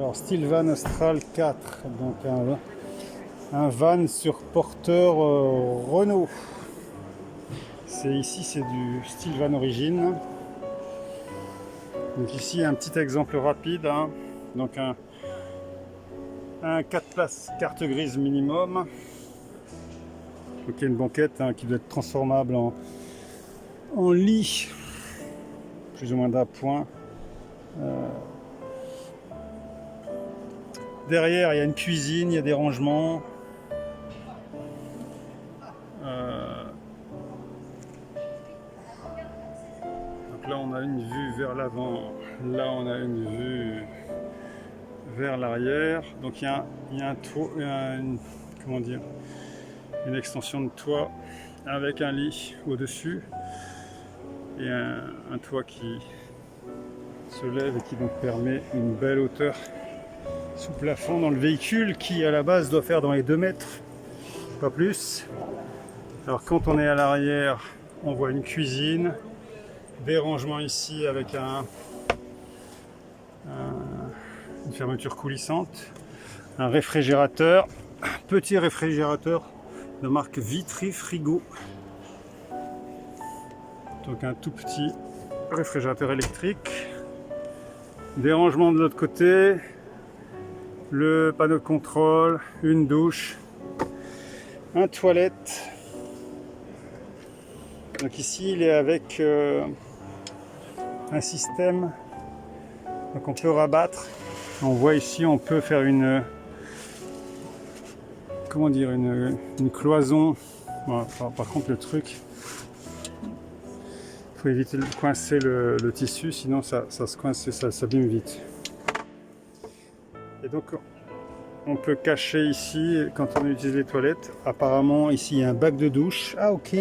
Alors style van Austral 4, donc un van sur porteur Renault. Ici c'est du style van origine. Donc ici un petit exemple rapide, hein. Donc un 4 places carte grise minimum. Donc il y a une banquette, hein, qui doit être transformable en lit, plus ou moins d'appoint. Derrière il y a une cuisine, il y a des rangements. Donc là on a une vue vers l'avant, là on a une vue vers l'arrière. Donc il y a un toit, comment dire, une extension de toit avec un lit au-dessus et un toit qui se lève et qui donc permet une belle hauteur sous plafond dans le véhicule qui à la base doit faire dans les 2 mètres, pas plus. Alors quand on est à l'arrière, on voit une cuisine, des rangements ici avec une fermeture coulissante, un réfrigérateur, petit réfrigérateur de marque Vitry Frigo. Donc un tout petit réfrigérateur électrique, des rangements de l'autre côté, le panneau de contrôle, une douche, un toilette. Donc ici il est avec un système, donc on peut rabattre. On voit ici on peut faire une cloison. Bon, par contre le truc, il faut éviter de coincer le tissu, sinon ça se coince et ça s'abîme vite. Et donc on peut cacher ici quand on utilise les toilettes. Apparemment ici il y a un bac de douche. Ah ok.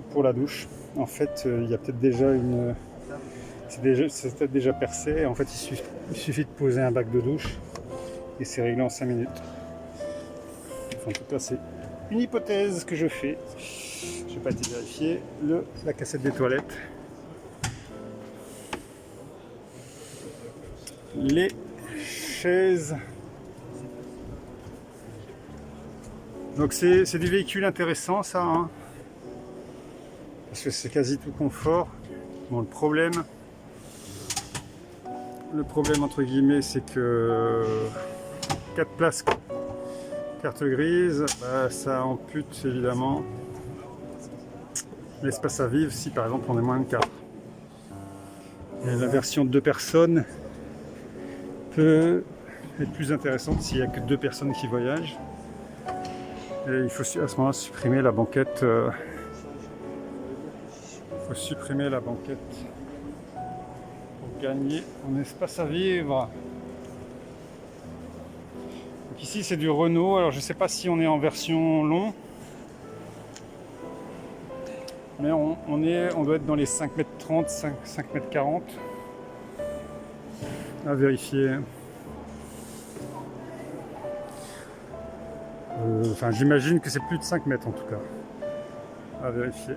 Pour la douche, en fait il y a peut-être déjà c'est peut-être déjà percé. En fait il suffit de poser un bac de douche et c'est réglé en 5 minutes. Enfin, en tout cas c'est une hypothèse que je fais. Je n'ai pas été vérifié. La cassette des toilettes, les chaises. Donc c'est du véhicule intéressant ça, hein, parce que c'est quasi tout confort. Bon, le problème entre guillemets, c'est que 4 places carte grise, ça ampute évidemment l'espace à vivre si par exemple on est moins de 4. Et la version de 2 personnes peut être plus intéressante s'il n'y a que 2 personnes qui voyagent. Et il faut à ce moment-là supprimer la banquette. Pour gagner en espace à vivre. Donc ici c'est du Renault. Alors je ne sais pas si on est en version long, mais on doit être dans les 5,30 m, 5,40 m. À vérifier. Enfin j'imagine que c'est plus de 5 mètres en tout cas. À vérifier.